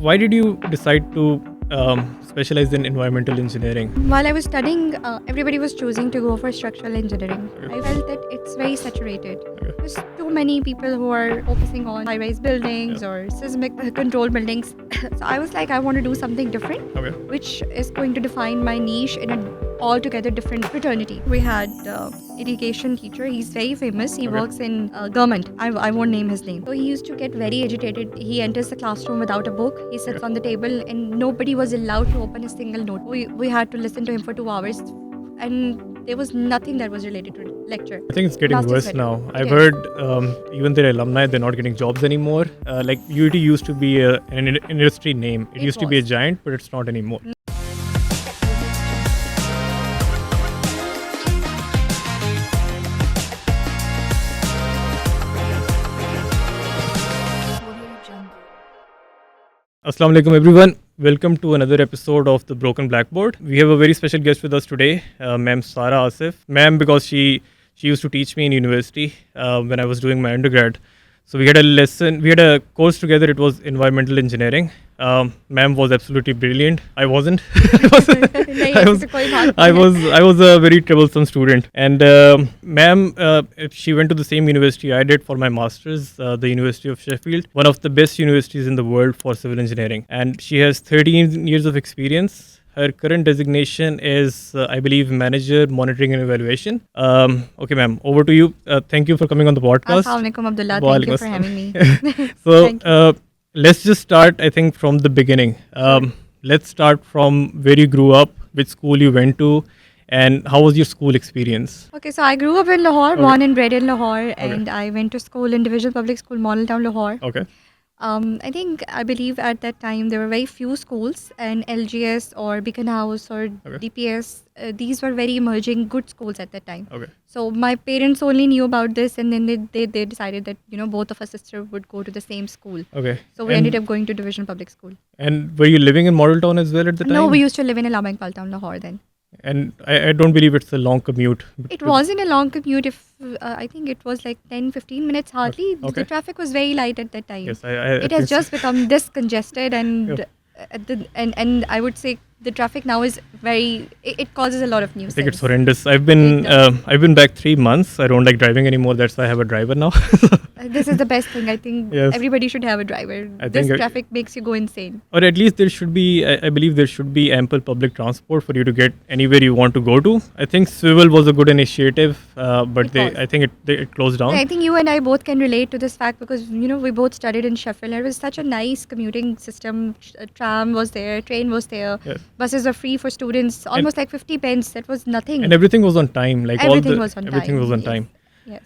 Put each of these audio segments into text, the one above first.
why did you decide to specialize in environmental engineering? While I was studying, everybody was choosing to go for structural engineering. Okay. I felt that it's very saturated. Okay. There's too many people who are focusing on high-rise buildings or seismic control buildings. So I was like, I want to do something different, Okay. which is going to define my niche in an altogether different fraternity. We had irrigation teacher. He's very famous. He Okay. works in government. I won't name his name. So he used to get very agitated. He enters the classroom without a book. He sits Okay. on the table and nobody was allowed to open a single note. We had to listen to him for 2 hours and there was nothing that was related to lecture. I think it's getting Last worse year's now. wedding. I've Yes. heard even their alumni, they're not getting jobs anymore. Like UT used to be an industry name. It It used to be a was. giant, but it's not anymore. Assalamu alaikum everyone. Welcome to another episode of The Broken Blackboard. We have a very special guest with us today, Ma'am Sara Asif. Ma'am, because she used to teach me in university when I was doing my undergrad. So we had a course together. It was environmental engineering. Ma'am was absolutely brilliant. I wasn't. नहीं, I ऐसे was, तो कोई बात I नहीं है. was, I was a very troublesome student. And ma'am, she went to the same university I did for my masters, the University of Sheffield, one of the best universities in the world for civil engineering. And she has 13 years of experience. Her current designation is, I believe, Manager Monitoring and Evaluation. Okay, ma'am, over to you. Thank you for coming on the podcast. Assalamualaikum Abdullah. Thank Walaikum you for assalam. having me. So Thank you. let's just start, I think, from the beginning. Let's start from where you grew up, which school you went to, and how was your school experience? Okay, so I grew up in Lahore, Okay. born and bred in Lahore, and I went to school in Division Public School, Model Town, Lahore. Okay. I believe at that time there were very few schools, and LGS or Beacon House or DPS, these were very emerging good schools at that time. Okay. So my parents only knew about this, and then they decided that both of us sisters would go to the same school. Okay. So we ended up going to Division Public School. And were you living in Model Town as well at the time? No, we used to live in Allahabad Town, Lahore then. And I don't believe it's a long commute. It wasn't a long commute. If I think it was like 10-15 minutes hardly. Okay. The traffic was very light at that time. Yes, I It think has so. just become this congested, and Yep. and I would say the traffic now is very. It causes a lot of I nuisance. think it's horrendous. I've It been back 3 months. I don't like driving anymore. That's why I have a driver now. This is the best thing. I think Yes. everybody should have a driver. I This think traffic makes you go insane. Or at least there should be, I believe there should be ample public transport for you to get anywhere you want to go to. I think Swivel was a good initiative, but It was. I think it closed down. I think you and I both can relate to this fact because we both studied in Sheffield. It was such a nice commuting system. Tram was there, train was there, Yes. buses were free for students. Almost like 50 pence. That was nothing. And everything was on time. Like Everything was on everything time. was on Yes. time. Yes.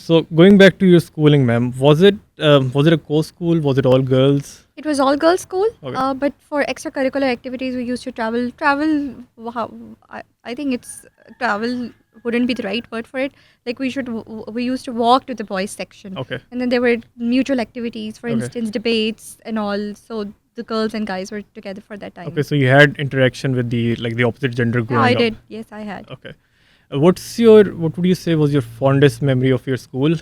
So going back to your schooling, ma'am, was it a co-school? Was it all girls? It was all girls school, Okay. but for extracurricular activities, we used to travel. Wow, I think it's travel wouldn't be the right word for it. Like we used to walk to the boys section, Okay. and then there were mutual activities, for Okay. instance, debates and all. So the girls and guys were together for that time. Okay, so you had interaction with the opposite gender Yeah, growing I up. did. Yes, I had. Okay. What would you say was your fondest memory of your school?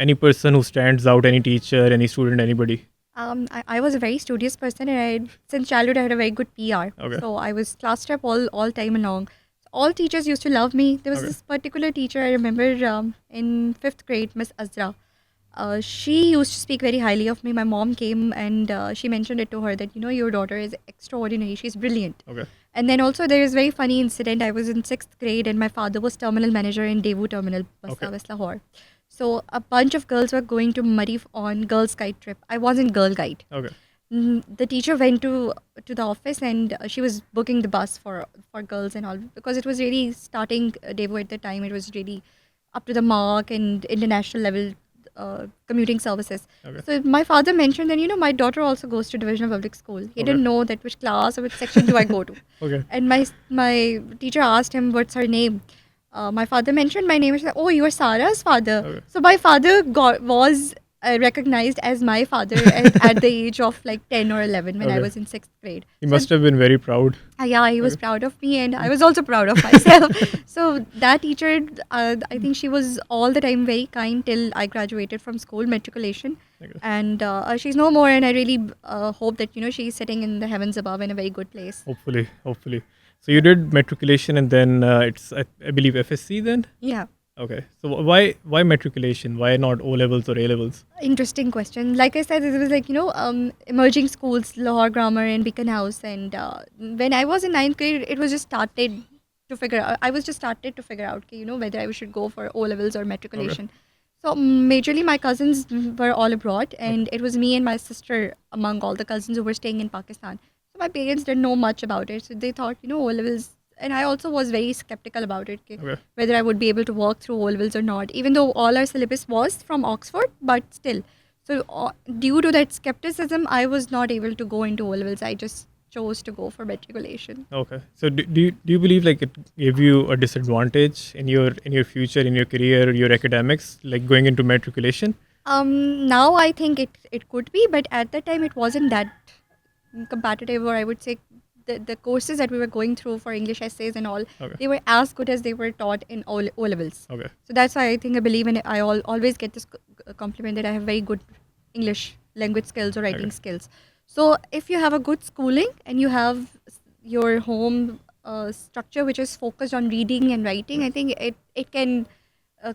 Any person who stands out, any teacher, any student, anybody? I was a very studious person, and since childhood I had a very good PR. Okay. So I was class rep all time along. All teachers used to love me. There was Okay. this particular teacher I remember in 5th grade, Miss Azra. She used to speak very highly of me. My mom came and she mentioned it to her that your daughter is extraordinary. She's brilliant. Okay. And then also there is a very funny incident. I was in 6th grade and my father was terminal manager in Daewoo Terminal, Okay. West Lahore. So a bunch of girls were going to Murray on girls' guide trip. I wasn't girl guide. Okay. The teacher went to the office and she was booking the bus for girls and all because it was really starting Daewoo at the time. It was really up to the mark and international level commuting services. Okay. So my father mentioned that my daughter also goes to Division of Public School. He Okay. didn't know that which class or which section do I go to. Okay. And my teacher asked him what's her name. My father mentioned my name. She said, "Oh, you are Sarah's father." Okay. So my father was recognized as my father at the age of like 10 or 11 when I Okay. was in 6th grade. He So must have been very proud. yeah, he was Okay. proud of me, and I was also proud of myself. So that teacher, I think she was all the time very kind till I graduated from school, matriculation. Okay. And she's no more, and I really hope that she's sitting in the heavens above in a very good place. Hopefully, hopefully. So you did matriculation, and then I believe FSC then. Yeah. Okay. So why matriculation? Why not O levels or A levels? Interesting question. Like I said, it was like, emerging schools, Lahore Grammar and Beacon House. And when I was in ninth grade, it was just started to figure out. I was just started to figure out, whether I should go for O levels or matriculation. So majorly my cousins were all abroad, and it was me and my sister among all the cousins who were staying in Pakistan. So my parents didn't know much about it. So they thought, O levels. And I also was very skeptical about it. Okay. Whether I would be able to work through O levels or not, even though all our syllabus was from Oxford, but still. So, due to that skepticism, I was not able to go into O levels. I just chose to go for matriculation. Okay. So do you believe like it gave you a disadvantage in your future, in your career, your academics, like going into matriculation? Now I think it could be, but at that time it wasn't that competitive, or I would say the courses that we were going through for English essays and all, Okay. they were as good as they were taught in O levels. Okay. So that's why I think I believe in it. I always get this compliment that I have very good English language skills or writing Okay. skills. So if you have a good schooling and you have your home structure which is focused on reading and writing, I think it can uh,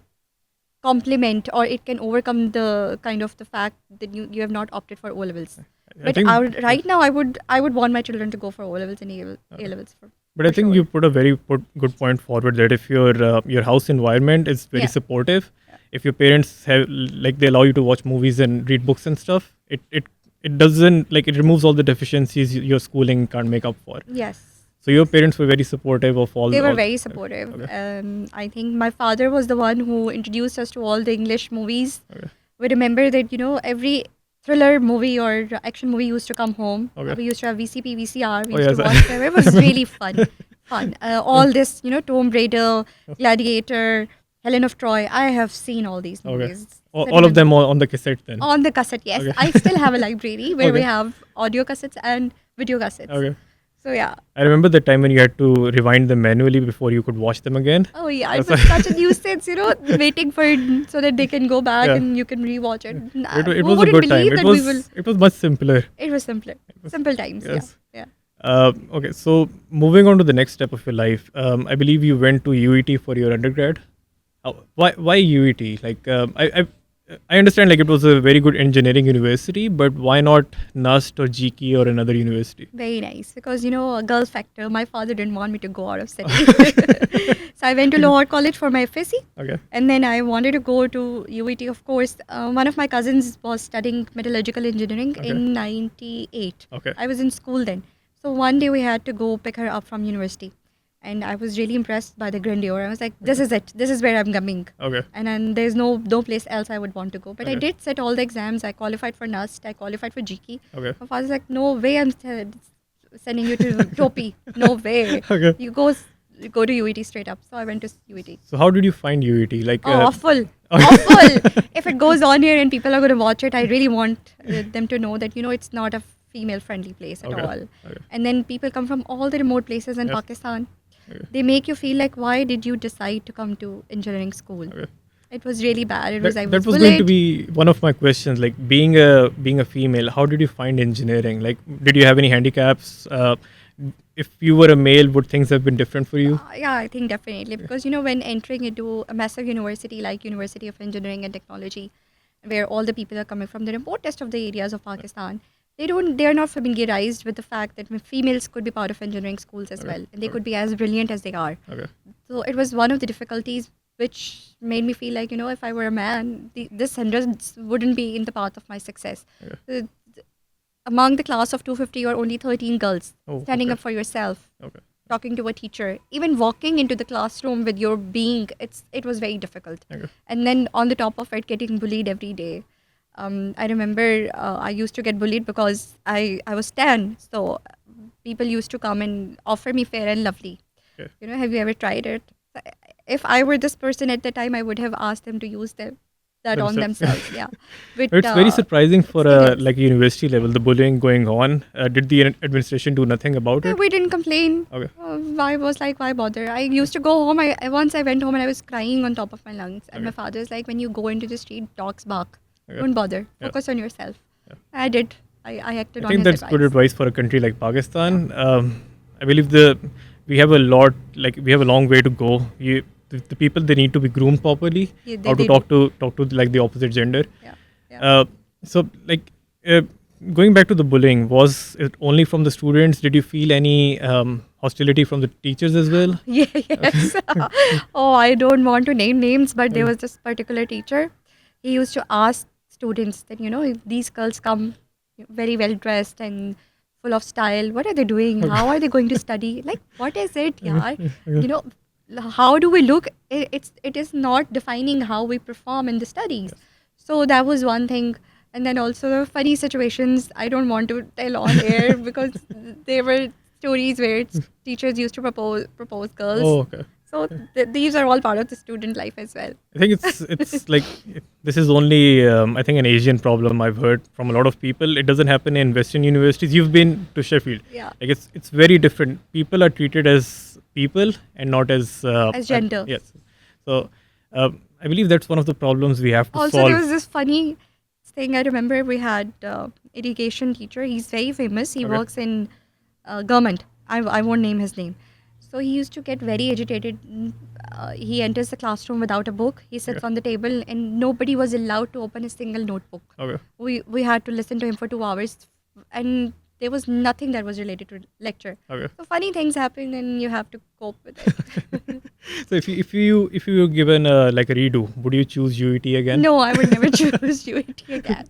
complement, or it can overcome the kind of the fact that you have not opted for O levels. I But think, right now, I would want my children to go for O levels and A levels but I for think sure. you put a very good point forward that if your house environment is very Yeah. supportive, if your parents have like they allow you to watch movies and read books and stuff, it doesn't like it removes all the deficiencies your schooling can't make up for. Yes. So your parents were very supportive of all. They were all- very supportive. Okay. I think my father was the one who introduced us to all the English movies. Okay. We remember that, every thriller movie or action movie used to come home. Okay. We used to have VCP, VCR. We Oh, used yes. to watch them. It was really fun. All this, Tomb Raider, Gladiator, Helen of Troy. I have seen all these Okay. movies. All of them on the cassette then. On the cassette, yes. Okay. I still have a library where we Okay. have audio cassettes and video cassettes. Okay. So yeah. I remember the time when you had to rewind them manually before you could watch them again. Oh yeah, it That's was such a nuisance, waiting for it so that they can go back Yeah. and you can rewatch it. It Who was a wouldn't good time. believe It that was we will. it was much simpler. It was simpler, simple times. Yes. Yeah. Okay, so moving on to the next step of your life, I believe you went to UET for your undergrad. Why UET? Like I understand like it was a very good engineering university, but why not NUST or GK or another university? Very nice because a girl factor. My father didn't want me to go out of city, so I went to Lahore College for my FSC. Okay. And then I wanted to go to UET, of course. One of my cousins was studying metallurgical engineering Okay. in 98. Okay. I was in school then. So one day we had to go pick her up from university. And I was really impressed by the grandeur. I was like, this is it. This is where I'm coming. Okay. And then there's no place else I would want to go. But I Okay. did set all the exams. I qualified for NUST. I qualified for GK. Okay. My father's like, no way I'm sending you to Topi. No way. Okay. You go to UET straight up. So I went to UET. So how did you find UET? Like Awful. Awful. If it goes on here and people are going to watch it, I really want them to know that, it's not a female friendly place at Okay. all. Okay. And then people come from all the remote places in Yes. Pakistan. Okay. They make you feel like, why did you decide to come to engineering school? Okay. It was really bad. I That, was that was bullied. going to be one of my questions. Like being a female, how did you find engineering? Like, did you have any handicaps? If you were a male, would things have been different for you? Yeah, I think definitely because when entering into a massive university like University of Engineering and Technology, where all the people are coming from the remotest of the areas of Pakistan, they are not familiarized with the fact that females could be part of engineering schools as Okay. well, and they Okay. could be as brilliant as they are. Okay. So it was one of the difficulties which made me feel like if I were a man, this hindrance wouldn't be in the path of my success. Okay. Among the class of 250, you're only 13 girls Oh, standing okay. up for yourself, Okay. talking to a teacher, even walking into the classroom with your being. It was very difficult. Okay. And then on the top of it, getting bullied every day. I remember I used to get bullied because I was tan. So people used to come and offer me Fair and Lovely. Okay. Have you ever tried it? If I were this person at the time, I would have asked them to use the that on themselves. Yeah, but It's very surprising for a experience. like university level, the bullying going on. Did the administration do nothing about Yeah, it? we didn't complain. Okay. I was like, why bother? I used to go home. Once I went home and I was crying on top of my lungs. And my Okay. father was like, when you go into the street, dogs bark. Okay. Don't bother. Yeah. Focus on yourself. Yeah. I did. I acted I on think his that's advice. good advice for a country like Pakistan. I believe we have a lot, like we have a long way to go. The people, they need to be groomed properly. Yeah, How to they talk to like the opposite gender. Yeah. Yeah. So like going back to the bullying, was it only from the students? Did you feel any hostility from the teachers as well? Yeah, yes. Oh, I don't want to name names, but there was this particular teacher. He used to ask students that, if these girls come very well dressed and full of style, what are they doing? How are they going to study? Like, what is it? Yeah. How do we look? It is not defining how we perform in the studies. So that was one thing. And then also the funny situations I don't want to tell on air because there were stories where teachers used to propose girls. Oh, okay. So these are all part of the student life as well. I think it's like this is only I think an Asian problem. I've heard from a lot of people. It doesn't happen in Western universities. You've been to Sheffield. Yeah. Like it's very different. People are treated as people and not as As gender. yes. So I believe that's one of the problems we have to Also, solve. there was this funny thing I remember. We had education teacher. He's very famous. He Okay. works in government. I won't name his name. So he used to get very agitated. He enters the classroom without a book. He sits Okay. on the table, and nobody was allowed to open a single notebook. Okay. We had to listen to him for 2 hours, and there was nothing that was related to lecture. Okay. So funny things happen, and you have to cope with it. So if you were given like a redo, would you choose UET again? No, I would never choose UAT again.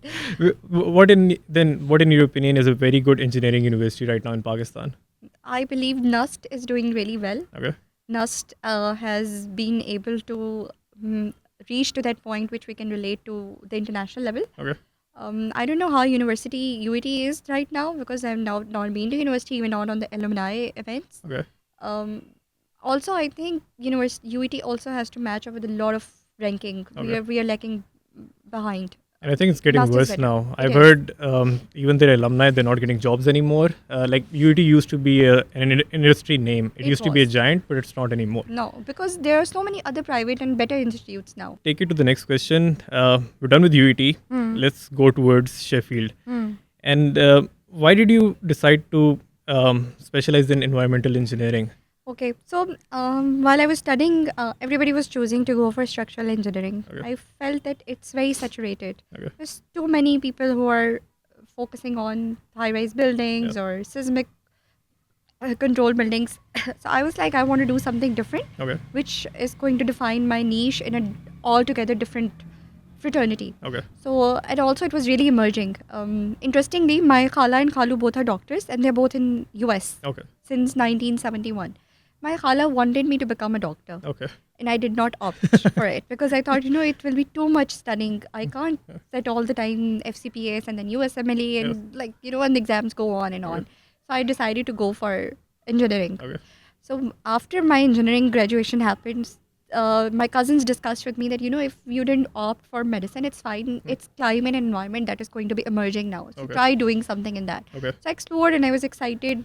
What in your opinion is a very good engineering university right now in Pakistan? I believe NUST is doing really well. Okay. NUST has been able to reach to that point which we can relate to the international level. Okay. I don't know how university UET is right now because I'm now not been to university, even not on the alumni events. Okay. Also, I think UET also has to match up with a lot of ranking. Okay. We are lacking behind. And I think it's getting NUST is worse better. now. It I've is. heard even their alumni, they're not getting jobs anymore. Like UET used to be an industry name. It It used to be a was. giant, but it's not anymore. No, because there are so many other private and better institutes now. Take it to the next question. We're done with UET. Let's go towards Sheffield. And why did you decide to specialize in environmental engineering? Okay, so while I was studying, everybody was choosing to go for structural engineering. Okay. I felt that it's very saturated. Okay. There's too many people who are focusing on high-rise buildings or seismic control buildings. So I was like, I want to do something different, Okay. which is going to define my niche in an altogether different fraternity. Okay. So, and also it was really emerging. Interestingly, my Khala and Khalu both are doctors and they're both in US Okay. since 1971. My Khala wanted me to become a doctor Okay. and I did not opt for it because I thought, it will be too much studying. I can't sit all the time FCPS and then USMLE and and the exams go on and on. So I decided to go for engineering. Okay. So after my engineering graduation happened, my cousins discussed with me that if you didn't opt for medicine, it's fine. It's climate and environment that is going to be emerging now. So Okay. try doing something in that. Okay. So I explored and I was excited.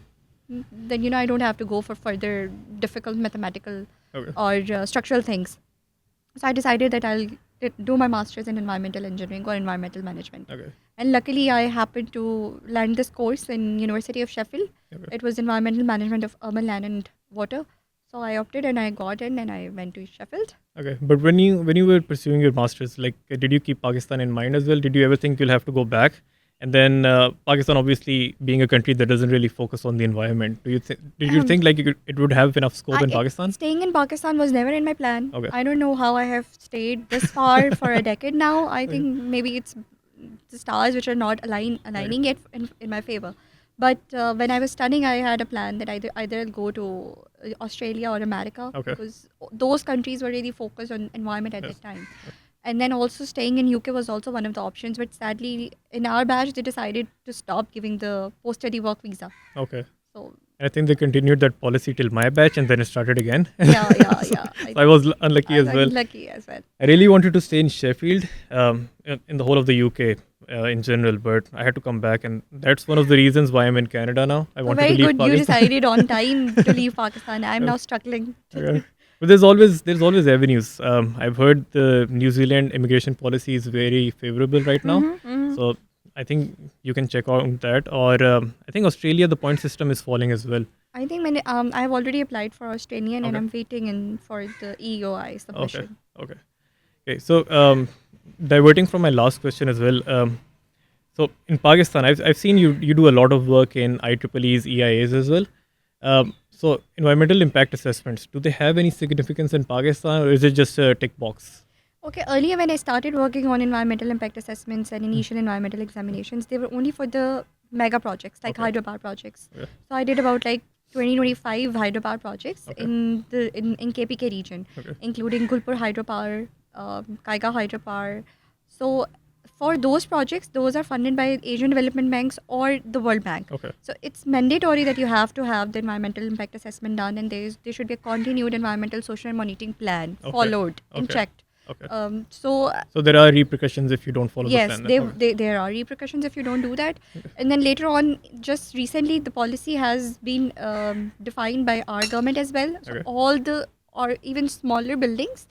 Then I don't have to go for further difficult mathematical Okay. or structural things. So I decided that I'll do my master's in environmental engineering or environmental management. Okay. And luckily, I happened to land this course in University of Sheffield. Okay. It was environmental management of urban land and water. So I opted and I got in and I went to Sheffield. Okay. But when you were pursuing your masters, like, did you keep Pakistan in mind as well? Did you ever think you'll have to go back? And then Pakistan, obviously being a country that doesn't really focus on the environment, did you think like it would have enough scope in Pakistan? Staying in Pakistan was never in my plan. Okay. I don't know how I have stayed this far for a decade now. I think maybe it's the stars which are not aligning yet in my favor. But when I was studying, I had a plan that either I'll go to Australia or America Okay. because those countries were really focused on environment at that time. And then also staying in UK was also one of the options. But sadly, in our batch, they decided to stop giving the post-study work visa. Okay. So I think they continued that policy till my batch, and then it started again. So, yeah. so I was unlucky I'm as well. lucky as well. I really wanted to stay in Sheffield, in the whole of the UK in general, but I had to come back, and that's one of the reasons why I'm in Canada now. I So wanted to very leave good. You Pakistan. decided on time to leave Pakistan. I'm now struggling. Yeah. But there's always avenues. I've heard the New Zealand immigration policy is very favorable right now, so I think you can check out that. Or I think Australia, the point system is falling as well. I think when I've already applied for Australian and Okay. I'm waiting in for the EOI Okay. submission. Okay. Okay. So diverting from my last question as well. So in Pakistan, I've seen you do a lot of work in IEEE's, EIAs as well. So environmental impact assessments, do they have any significance in Pakistan, or is it just a tick box? Okay, earlier when I started working on environmental impact assessments and initial environmental examinations, they were only for the mega projects like Okay. hydropower projects. Okay. So I did about like 20-25 hydropower projects Okay. in KPK region, Okay. including Gulpur hydropower, Kaiga hydropower. So for those projects, those are funded by Asian Development Banks or the World Bank. Okay. So it's mandatory that you have to have the environmental impact assessment done, and there should be a continued environmental, social, and monitoring plan Okay. followed and Okay. checked. Okay. So So there are repercussions if you don't follow the yes, plan. then. Okay. there are repercussions if you don't do that. And then later on, just recently, the policy has been defined by our government as well. So Okay. all the or even smaller buildings,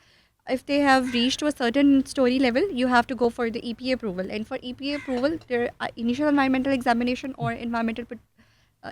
if they have reached to a certain story level, you have to go for the EPA approval. And for EPA approval, there are initial environmental examination or environmental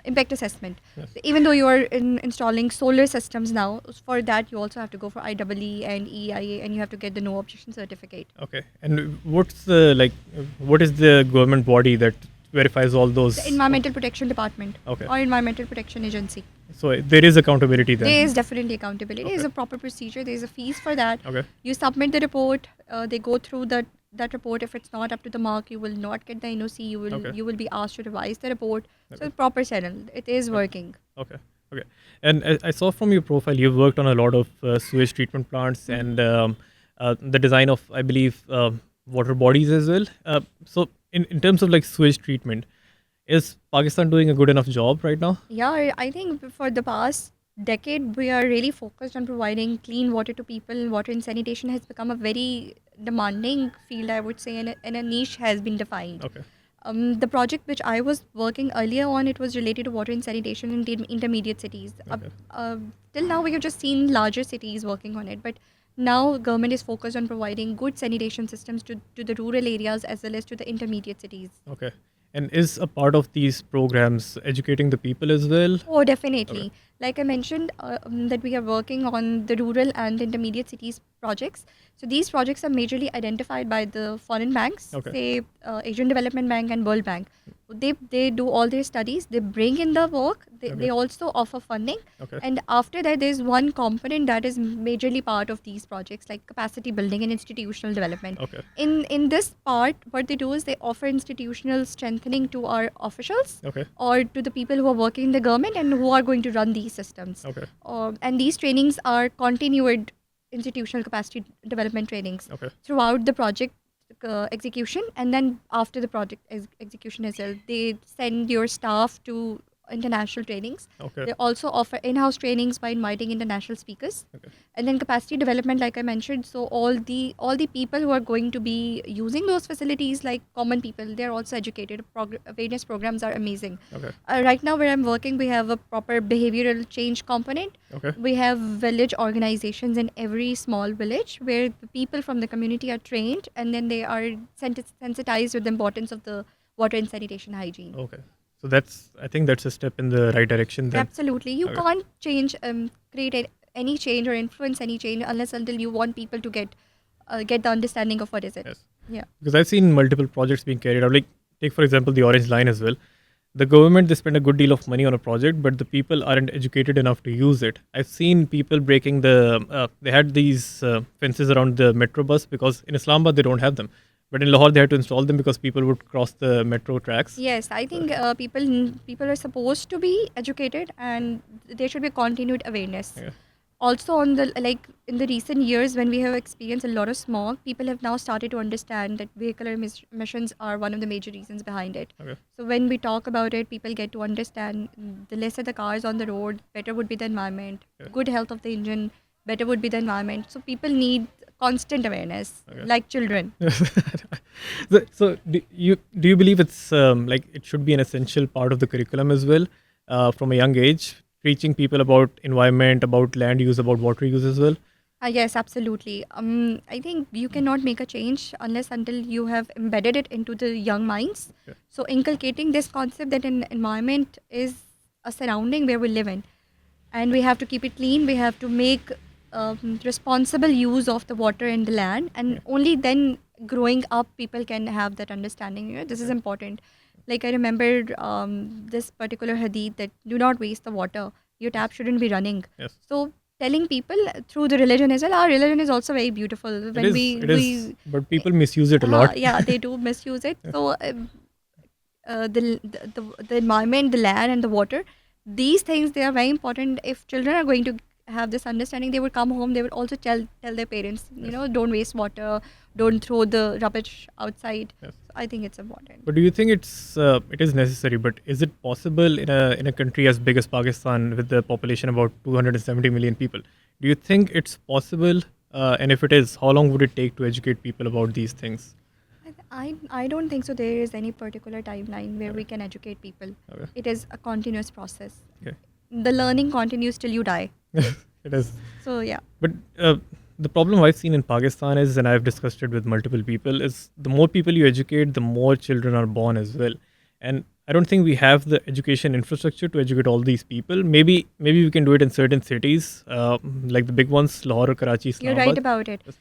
impact assessment. Yes. Even though you are installing solar systems now, for that you also have to go for IEE and EIA, and you have to get the no objection certificate. Okay. And what is the government body that verifies all those? The Environmental Protection Department Okay. or Environmental Protection Agency. So there is accountability then. There is definitely accountability. There is Okay. a proper procedure. There is a fees for that. Okay. You submit the report. They go through that report. If it's not up to the mark, you will not get the NOC. Okay. You will be asked to revise the report. Okay. So proper channel. It is working. Okay. Okay. And I saw from your profile you've worked on a lot of sewage treatment plants and the design of, I believe, water bodies as well. So in terms of like sewage treatment, is Pakistan doing a good enough job right now? Yeah, I think for the past decade, we are really focused on providing clean water to people. Water and sanitation has become a very demanding field, I would say, and a niche has been defined. Okay. The project which I was working earlier on, it was related to water and sanitation in the intermediate cities. Okay. Till now, we have just seen larger cities working on it, but now government is focused on providing good sanitation systems to the rural areas as well as to the intermediate cities. Okay. And is a part of these programs educating the people as well? Oh, definitely. Like I mentioned, that we are working on the rural and intermediate cities projects. So these projects are majorly identified by the foreign banks, Okay. say Asian Development Bank and World Bank. They do all their studies. They bring in the work. They Okay. also offer funding. Okay. And after that, there's one component that is majorly part of these projects, like capacity building and institutional development. Okay. In this part, what they do is they offer institutional strengthening to our officials Okay. or to the people who are working in the government and who are going to run these systems. Okay. And these trainings are continued institutional capacity development trainings Okay. throughout the project execution, and then after the project execution as well, they send your staff to international trainings. Okay. They also offer in-house trainings by inviting international speakers. Okay. And then capacity development, like I mentioned, so all the people who are going to be using those facilities, like common people, they're also educated. Awareness programs are amazing. Okay. Right now where I'm working, we have a proper behavioral change component. Okay. We have village organizations in every small village where the people from the community are trained, and then they are sensitized with the importance of the water and sanitation hygiene. Okay. So I think that's a step in the right direction then. Absolutely. You Okay. can't change, create any change or influence any change unless until you want people to get the understanding of what is it. Yes. Yeah. Because I've seen multiple projects being carried out. Like, take for example the Orange Line as well. The government, they spend a good deal of money on a project, but the people aren't educated enough to use it. I've seen people breaking they had these fences around the metro bus because in Islamabad they don't have them. But in Lahore they had to install them because people would cross the metro tracks. Yes, I think people are supposed to be educated, and there should be continued awareness. Yeah. Also, on the like in the recent years when we have experienced a lot of smog, people have now started to understand that vehicular emissions are one of the major reasons behind it. Okay. So when we talk about it, people get to understand the lesser the cars on the road, better would be the environment. Yeah. Good health of the engine, better would be the environment. So people need constant awareness, Okay. like children. So do you believe it's like it should be an essential part of the curriculum as well, from a young age, teaching people about environment, about land use, about water use as well? Yes, absolutely. I think you cannot make a change unless until you have embedded it into the young minds. Okay. So inculcating this concept that an environment is a surrounding where we live in, and we have to keep it clean. We have to make responsible use of the water and the land, and only then growing up people can have that understanding. This is important. Like I remember this particular hadith that do not waste the water. Your tap shouldn't be running. Yes. So telling people through the religion as well. Our religion is also very beautiful. When It is, but people misuse it a lot. yeah, they do misuse it. So the environment, the land, and the water, these things they are very important. If children are going to have this understanding, they would come home. They would also tell their parents, don't waste water, don't throw the rubbish outside. Yes. So I think it's important. But do you think it is necessary? But is it possible in a country as big as Pakistan with the population about 270 million people? Do you think it's possible? And if it is, how long would it take to educate people about these things? I don't think so. There is any particular timeline where we can educate people. Okay. It is a continuous process. Okay. The learning continues till you die. It is. So yeah. But the problem I've seen in Pakistan is, and I've discussed it with multiple people, is the more people you educate, the more children are born as well. And I don't think we have the education infrastructure to educate all these people. Maybe we can do it in certain cities, like the big ones, Lahore, Karachi, You're Islamabad. right about it. Yes.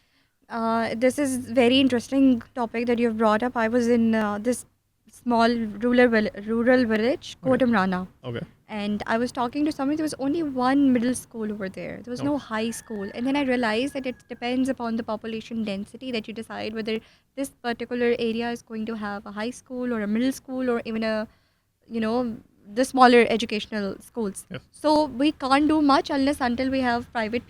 This is very interesting topic that you've brought up. I was in this small rural village, Okay. Kodamrana, Okay. and I was talking to somebody. There was only one middle school over there. There was no Oh. high school, and then I realized that it depends upon the population density that you decide whether this particular area is going to have a high school or a middle school or even a, the smaller educational schools. Yes. So we can't do much unless until we have private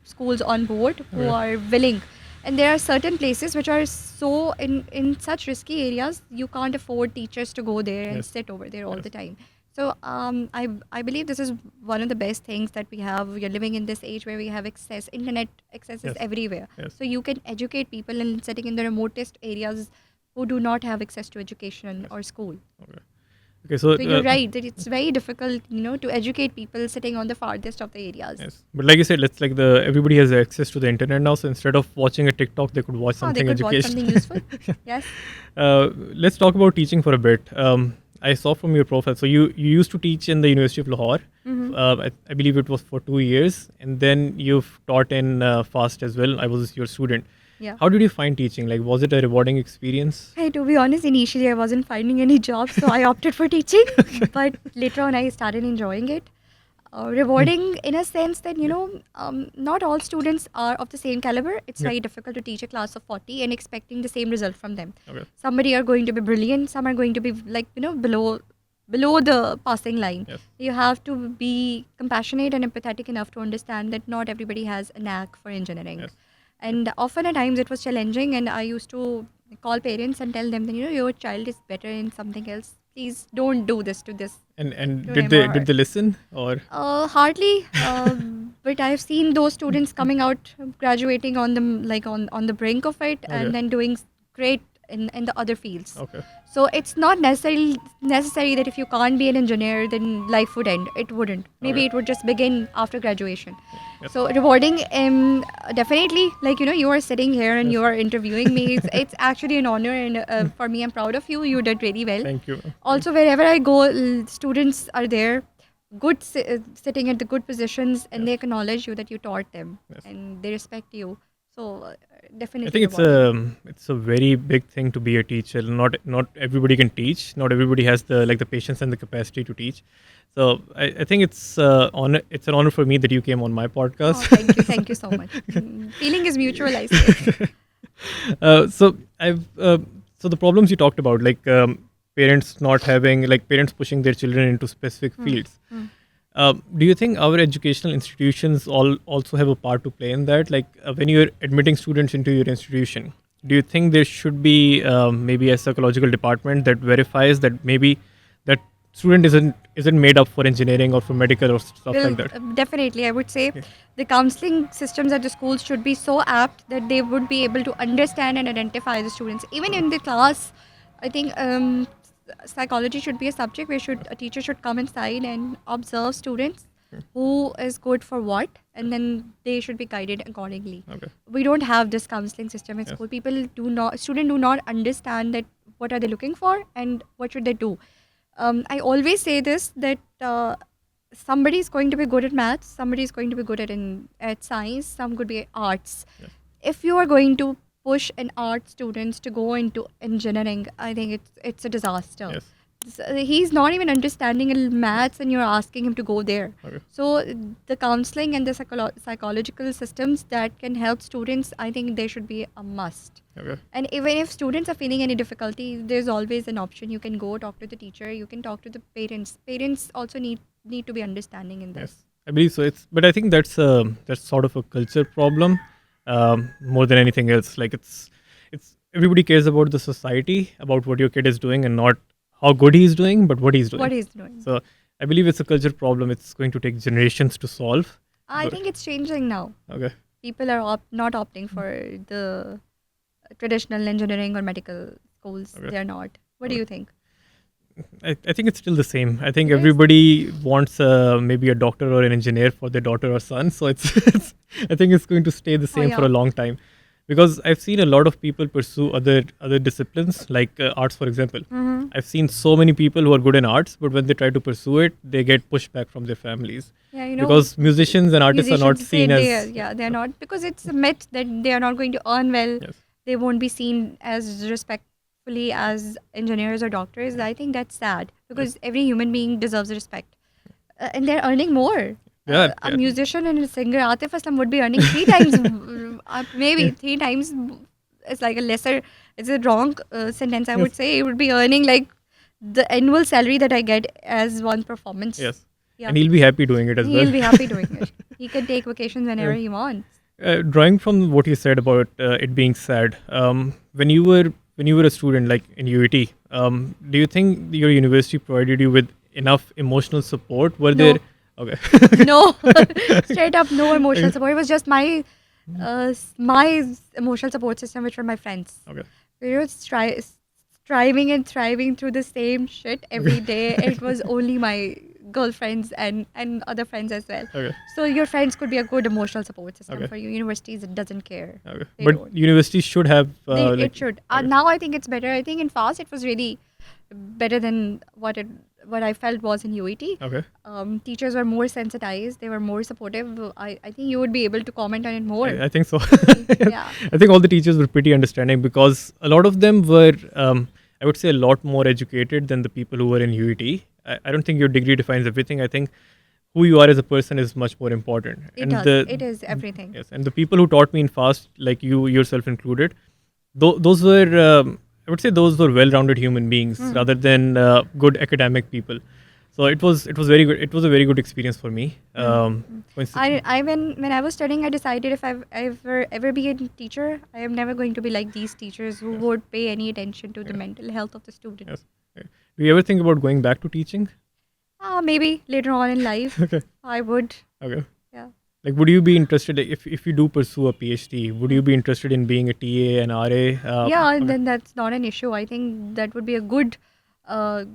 schools on board who Okay. are willing. And there are certain places which are so in such risky areas, you can't afford teachers to go there and Yes. sit over there all Yes. the time. So I believe this is one of the best things that we have. We are living in this age where we have access. Internet access is Yes. everywhere. Yes. So you can educate people in sitting in the remotest areas who do not have access to education or school. Okay. Okay. So So you're right that it's very difficult, to educate people sitting on the farthest of the areas. Yes, but like you said, let's like everybody has access to the internet now. So instead of watching a TikTok, they could watch They something could watch educational. something useful. Yes. Let's talk about teaching for a bit. I saw from your profile. So you used to teach in the University of Lahore. I believe it was for 2 years, and then you've taught in FAST as well. I was your student. Yeah. How did you find teaching? Like, was it a rewarding experience? Hey, to be honest, initially I wasn't finding any job, so I opted for teaching. But later on, I started enjoying it. Rewarding in a sense that, not all students are of the same caliber. It's Yeah. very difficult to teach a class of 40 and expecting the same result from them. Okay. Somebody are going to be brilliant, some are going to be like, below the passing line. Yes. You have to be compassionate and empathetic enough to understand that not everybody has a knack for engineering. Yes. And often at times it was challenging, and I used to call parents and tell them that, your child is better in something else. Please don't do this to this. And To did him or they listen or? Hardly, but I've seen those students coming out, graduating on on the brink of it, Okay. and then doing great in the other fields. Okay. So it's not necessary that if you can't be an engineer, then life would end. It wouldn't. Maybe Okay. it would just begin after graduation. Yes. So rewarding, definitely. Like, you are sitting here and Yes. you are interviewing me. It's actually an honor, and for me, I'm proud of you. You did really well. Thank you. Also, wherever I go, students are there, good sitting at the good positions, and they acknowledge you that you taught them, Yes. and they respect you. So definitely. I think it's a very big thing to be a teacher. Not everybody can teach. Not everybody has the patience and the capacity to teach. So I think it's an honor for me that you came on my podcast. Thank you so much. Feeling is mutual, I say. So the problems you talked about, like parents not having, like parents pushing their children into specific fields. Do you think our educational institutions also have a part to play in that? Like when you're admitting students into your institution, do you think there should be maybe a psychological department that verifies that maybe that student isn't made up for engineering or for medical or stuff Well, like that? definitely, I would say the counseling systems at the schools should be so apt that they would be able to understand and identify the students. Even in the class, I think psychology should be a subject where a teacher should come inside and observe students who is good for what, and then they should be guided accordingly. Okay. We don't have this counseling system at Yes. school. Students do not understand that what are they looking for and what should they do. I always say this that somebody is going to be good at maths, somebody is going to be good at science, some could be arts. Yes. If you are going to push an art students to go into engineering, I think it's a disaster. Yes. He's not even understanding maths, and you're asking him to go there. Okay. So the counseling and the psychological systems that can help students, I think they should be a must. Okay. And even if students are feeling any difficulty, there's always an option. You can go talk to the teacher. You can talk to the parents. Parents also need to be understanding in this. Yes, I believe so. But I think that's sort of a culture problem more than anything else. Like it's everybody cares about the society, about what your kid is doing, and not how good he's doing, but what he's doing. What he's doing. So I believe it's a culture problem. It's going to take generations to solve. I But- think it's changing now. Okay. People are not opting for the traditional engineering or medical schools. Okay. They're not. What do Okay. you think? I think it's still the same. I think It is? everybody wants maybe a doctor or an engineer for their daughter or son. So it's I think it's going to stay the same for yeah. a long time, because I've seen a lot of people pursue other disciplines like arts, for example. Mm-hmm. I've seen so many people who are good in arts, but when they try to pursue it, they get pushed back from their families Yeah, you know. because musicians and artists are not musicians say seen they're not, because it's a myth that they are not going to earn well. Yes. They won't be seen as respectfully as engineers or doctors. I think that's sad, because every human being deserves respect, and they're earning more. Yeah, A yeah. musician and a singer, Atif Aslam, would be earning 3 times, maybe 3 times. It's like a lesser. It's a wrong sentence. I would say he would be earning like the annual salary that I get as one performance. Yes. Yeah. And he'll be happy doing it as He'll well. be happy doing it. He can take vacations whenever he wants. Drawing from what you said about it being sad, when you were a student, like in UAT, do you think your university provided you with enough emotional support? Were No. there? Okay. No, straight up no emotional support. It was just my emotional support system, which were my friends. Okay. We were striving and thriving through the same shit every day. It was only my girlfriends and other friends as well. Okay. So your friends could be a good emotional support system Okay. for you. Universities, it doesn't care. Okay. They But don't. universities should have. It like, should. okay. Now I think it's better. I think in FAST it was really better than what I felt was in UAT. Okay. Teachers were more sensitized. They were more supportive. I think you would be able to comment on it more. I think so. Yeah. I think all the teachers were pretty understanding because a lot of them were, I would say, a lot more educated than the people who were in UET. I don't think your degree defines everything. I think who you are as a person is much more important. It does. It is everything. Yes, and the people who taught me in FAST, like you yourself included, those were, I would say, those were well-rounded human beings rather than good academic people. So it was very good. It was a very good experience for me. Coincidentally- I when I was studying, I decided if I ever be a teacher, I am never going to be like these teachers who would pay any attention to the mental health of the student. Yes. Okay. Do you ever think about going back to teaching? Maybe later on in life, Okay. I would. Okay. Yeah. Like, would you be interested if you do pursue a PhD? Would you be interested in being a TA, an RA? Yeah, and okay. then that's not an issue. I think that would be a good uh,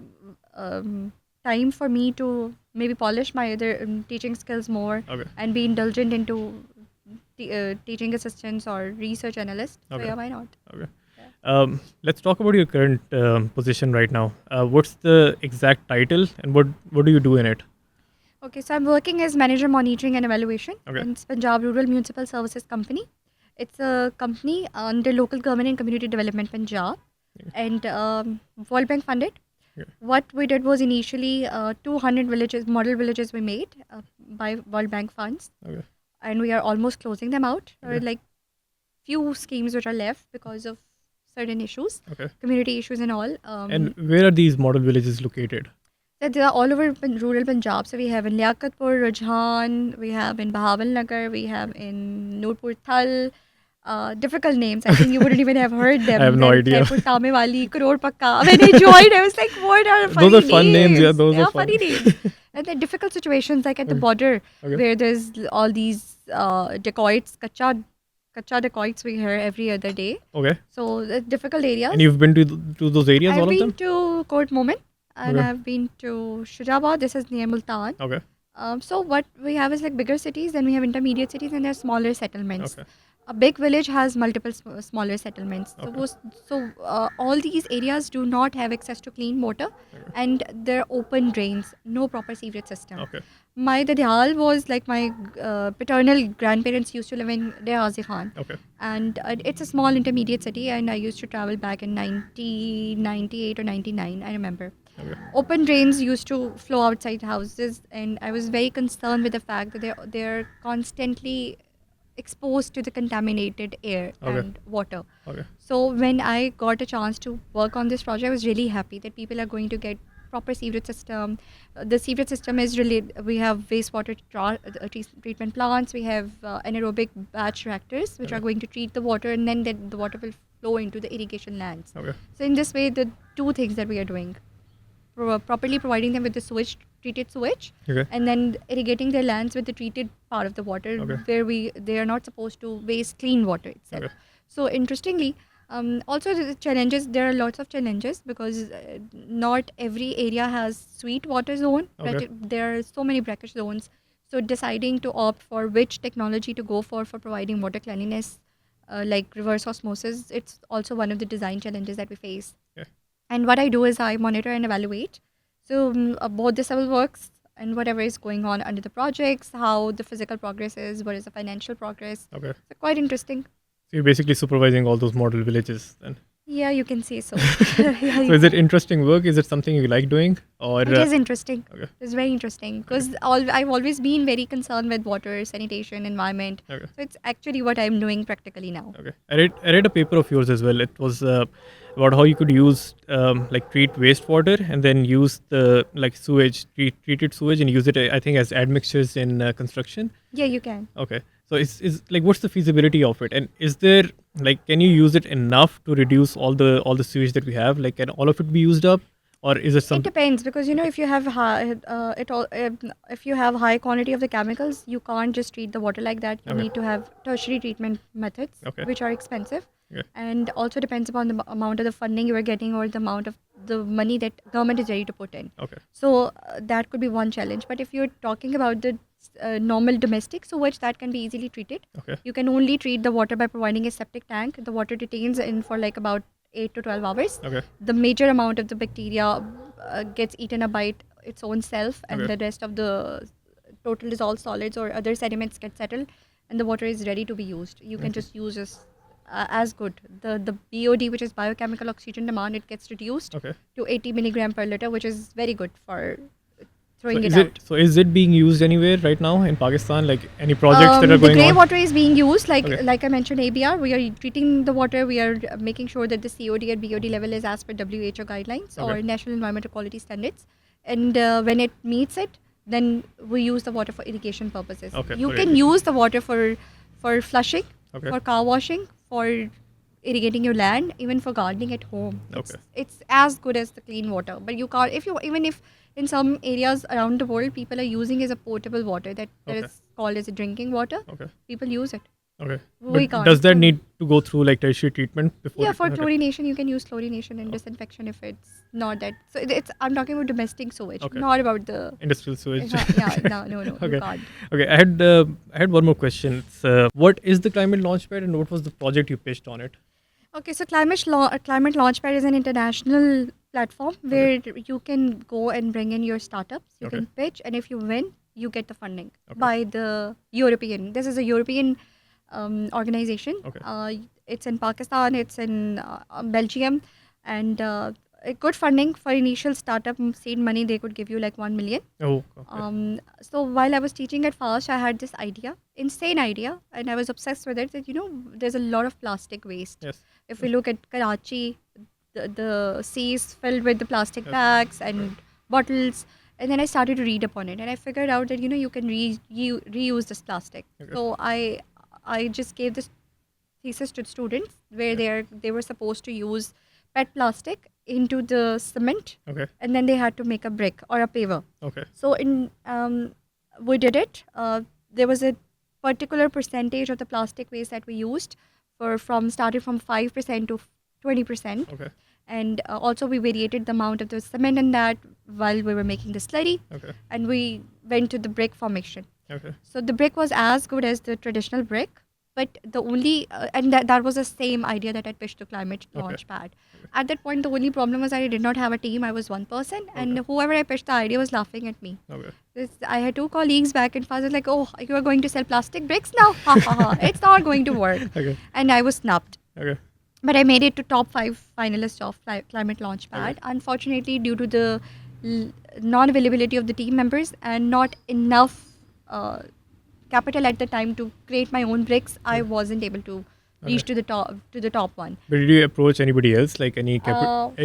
time for me to maybe polish my other teaching skills more Okay. and be indulgent into teaching assistants or research analysts. So Okay. yeah, why not? Okay. Let's talk about your current position right now. What's the exact title and what do you do in it? Okay, so I'm working as manager monitoring and evaluation Okay. in Punjab Rural Municipal Services Company. It's a company under local government and community development Punjab, and World Bank funded. Yeah. What we did was initially 200 villages, model villages we made by World Bank funds, Okay. and we are almost closing them out. There are Okay. like few schemes which are left because of certain issues, Okay. community issues and all. And where are these model villages located? that they are all over rural Punjab. So we have in Liaqatpur, Rajhan, we have in Bahawal Nagar, we have in Noorpur Thal. Difficult names. I think you wouldn't even have heard I them. have no Then idea. Khairpur Tamewali, Karor Pakka. When I joined, I was like, what are Those funny are fun names. Yeah, names? those They are are fun. funny names. And they're difficult situations like at the border Okay. where there's all these dacoits, kacha dacoits we hear every other day. Okay. So difficult areas. And you've been to those areas, I've all of been them? to Kourt Momin and Okay. I've been to Shujabad. This is near Multan. Okay. So what we have is like bigger cities, then we have intermediate cities, and there are smaller settlements. Okay. A big village has multiple smaller settlements. Okay. So all these areas do not have access to clean water, and they're open drains, no proper sewage system. Okay. My Dadial was like my paternal grandparents used to live in Dehazi Khan. Okay. And it's a small intermediate city, and I used to travel back in 1998 or 99, I remember. Okay. Open drains used to flow outside houses, and I was very concerned with the fact that they're constantly exposed to the contaminated air Okay. and water. Okay. So when I got a chance to work on this project, I was really happy that people are going to get proper sewage system. The sewage system is really, we have wastewater treatment plants, we have anaerobic batch reactors which Okay. are going to treat the water, and then the water will flow into the irrigation lands. Okay. So in this way, the two things that we are doing, properly providing them with the sewage, treated sewage, Okay. and then irrigating their lands with the treated part of the water, Okay. where they are not supposed to waste clean water itself. Okay. So interestingly, also the challenges, there are lots of challenges because not every area has sweet water zone. Okay. There are so many brackish zones. So deciding to opt for which technology to go for providing water cleanliness, like reverse osmosis, it's also one of the design challenges that we face. Yeah. And what I do is I monitor and evaluate. So both the civil works and whatever is going on under the projects, how the physical progress is, what is the financial progress. Okay. So quite interesting. So you're basically supervising all those model villages then. Yeah, you can say so. Yeah, So is it interesting work? Is it something you like doing? Or it is interesting. Okay. It's very interesting because I've always been very concerned with water, sanitation, environment. Okay. So it's actually what I'm doing practically now. Okay. I read a paper of yours as well. It was about how you could use like treat wastewater and then use the like sewage, treated sewage, and use it I think as admixtures in construction. Yeah, you can. Okay. So is like what's the feasibility of it, and is there like can you use it enough to reduce all the sewage that we have? Like can all of it be used up, or is it It something? depends because if you have if you have high quantity of the chemicals, you can't just treat the water like that. You Okay. need to have tertiary treatment methods, Okay. which are expensive, Okay. and also depends upon the amount of the funding you are getting or the amount of the money that government is ready to put in. Okay. So that could be one challenge. But if you're talking about the normal domestic sewage, that can be easily treated. Okay. You can only treat the water by providing a septic tank. The water retains in for like about 8 to 12 hours. Okay. The major amount of the bacteria gets eaten up by its own self, and Okay. the rest of the total dissolved solids or other sediments get settled, and the water is ready to be used. You can just use as good. The BOD, which is biochemical oxygen demand, it gets reduced Okay. to 80 milligram per liter, which is very good for So throwing is it out. is it being used anywhere right now in Pakistan? Like any projects that are The going grey on? water is being used, Okay. like I mentioned, ABR. We are treating the water. We are making sure that the COD and BOD level is as per WHO guidelines or Okay. National Environmental Quality Standards. And when it meets it, then we use the water for irrigation purposes. Okay, You for can irrigation. use the water for flushing, Okay. for car washing, for irrigating your land, even for gardening at home. Okay. It's as good as the clean water. But you can't even if in some areas around the world people are using as a potable water that Okay. is called as a drinking water. Okay. People use it. Okay. We But can't. does that need to go through like tertiary treatment before? Yeah, for Okay. chlorination, you can use chlorination and disinfection if it's not that. So it's I'm talking about domestic sewage, Okay. not about the. Industrial sewage. Yeah, no, you Okay. can't. Okay, I had one more question. It's, what is the Climate Launchpad and what was the project you pitched on it? Okay, so Climate Launchpad is an international platform where you can go and bring in your startups. You Okay. can pitch, and if you win, you get the funding Okay. by the European. This is a European organization. Okay. It's in Pakistan. It's in Belgium, and a good funding for initial startup seed money. They could give you like 1 million. Oh, okay. So while I was teaching at FAST, I had this idea, insane idea, and I was obsessed with it. That there's a lot of plastic waste. Yes. If we look at Karachi, the sea is filled with the plastic Yes. bags, and bottles. And then I started to read upon it, and I figured out that you can reuse this plastic. Okay. So I just gave this thesis to students where they were supposed to use PET plastic into the cement, Okay. and then they had to make a brick or a paver. Okay. So we did it. There was a particular percentage of the plastic waste that we used started from 5% to 20%, Okay. and also we variated the amount of the cement in that while we were making the slurry, Okay. and we went to the brick formation. Okay. So the brick was as good as the traditional brick, but the only and that was the same idea that I pitched to Climate Okay. Launchpad. At that point, the only problem was I did not have a team. I was one person, and whoever I pitched the idea was laughing at me. Okay. I had two colleagues back and forth. Like, oh, you are going to sell plastic bricks now? Ha ha ha! It's not going to work. Okay. And I was snubbed. Okay. But I made it to top 5 finalists of Climate Launchpad. Okay. Unfortunately, due to the non-availability of the team members and not enough capital at the time to create my own bricks, I wasn't able to reach to the top one. But did you approach anybody else, like any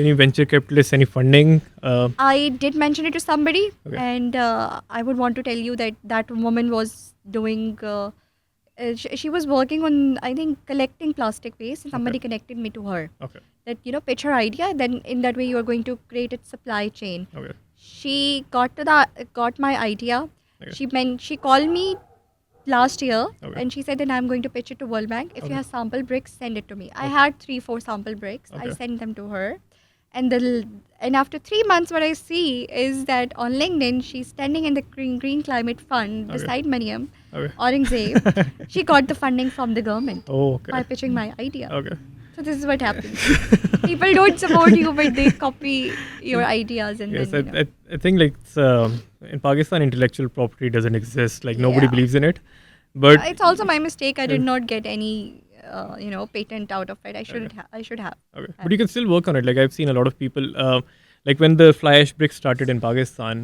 any venture capitalists, any funding? I did mention it to somebody, Okay. and I would want to tell you that woman was doing. She was working on, I think, collecting plastic waste, and somebody connected me to her. Okay. That pitch her idea, then in that way you are going to create a supply chain. Okay. She got my idea. Okay. She called me last year, Okay. and she said that I'm going to pitch it to World Bank. If Okay. you have sample bricks, send it to me. I had 3-4 sample bricks. I Okay. sent them to her, and after 3 months, what I see is that on LinkedIn she's standing in the Green Climate Fund Okay. beside Mariam Okay. Aurangzeb. She got the funding from the government Oh, okay. by pitching my idea. Okay. So this is what happens. People don't support you, but they copy your ideas, and Yes, then I think like in Pakistan, intellectual property doesn't exist. Like nobody Yeah. believes in it. But it's also my mistake. I did not get any patent out of it. I should have. okay. But you can still work on it. Like I've seen a lot of people. Like when the fly ash brick started in Pakistan,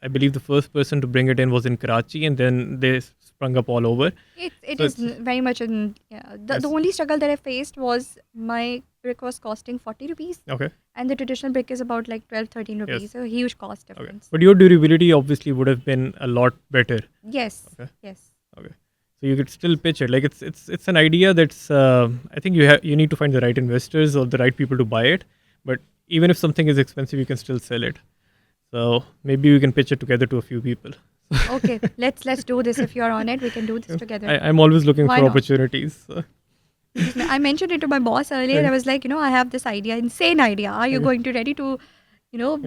I believe the first person to bring it in was in Karachi, and then they sprung up all over. It So is it's- very much in the Yes. only struggle that I faced was my brick was costing 40 rupees, Okay. and the traditional brick is about like 12-13 rupees. Yes. So a huge cost Okay. difference. But your durability obviously would have been a lot better. Yes. Okay. Yes. Okay. So you could still pitch it. Like it's an idea that's I think you need to find the right investors or the right people to buy it. But even if something is expensive, you can still sell it. So maybe we can pitch it together to a few people. Okay. let's do this. If you're on it, we can do this together. I'm always looking Why for not? opportunities. So, I mentioned it to my boss earlier. I was like, I have this idea, insane idea. Are you going to ready to,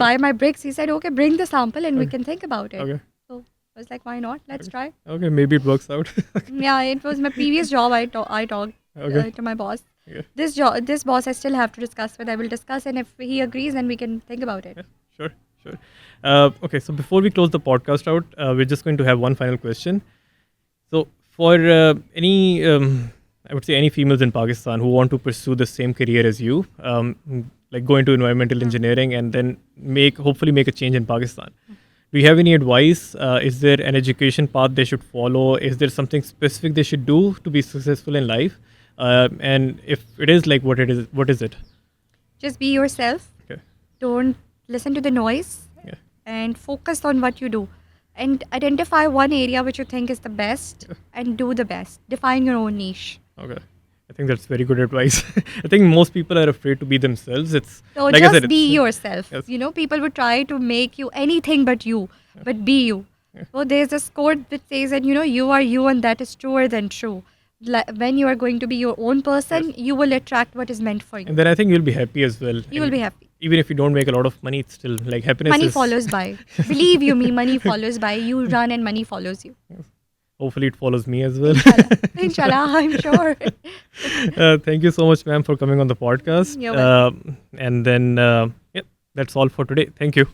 buy my bricks? He said, okay, bring the sample and we can think about it. okay. So I was like, why not? Let's try. Okay. Maybe it works out. Yeah, it was my previous job. I talked Okay. to my boss. Okay. This boss I still have to discuss with. I will discuss, and if he agrees, then we can think about it. Sure. Sure. Okay. So before we close the podcast out, we're just going to have one final question. So for any, I would say any females in Pakistan who want to pursue the same career as you, like go into environmental engineering and then hopefully make a change in Pakistan. Do you have any advice? Is there an education path they should follow? Is there something specific they should do to be successful in life? And if it is, like, what is it? Just be yourself. Okay. Don't listen to the noise, Yeah. and focus on what you do. And identify one area which you think is the best, and do the best. Define your own niche. Okay. I think that's very good advice. I think most people are afraid to be themselves. It's So like I just said, be it's- yourself. Yes. People would try to make you anything but you, but be you. So there's this quote that says that you are you, and that is truer than true. When you are going to be your own person, you will attract what is meant for you. And then I think you'll be happy as well. You will And be happy. even if you don't make a lot of money, it's still like happiness. Money is, follows by. Believe you me, money follows by. You run and money follows you. Hopefully, it follows me as well. Inshallah, I'm sure. Thank you so much, ma'am, for coming on the podcast. You're welcome. And then, yeah, that's all for today. Thank you.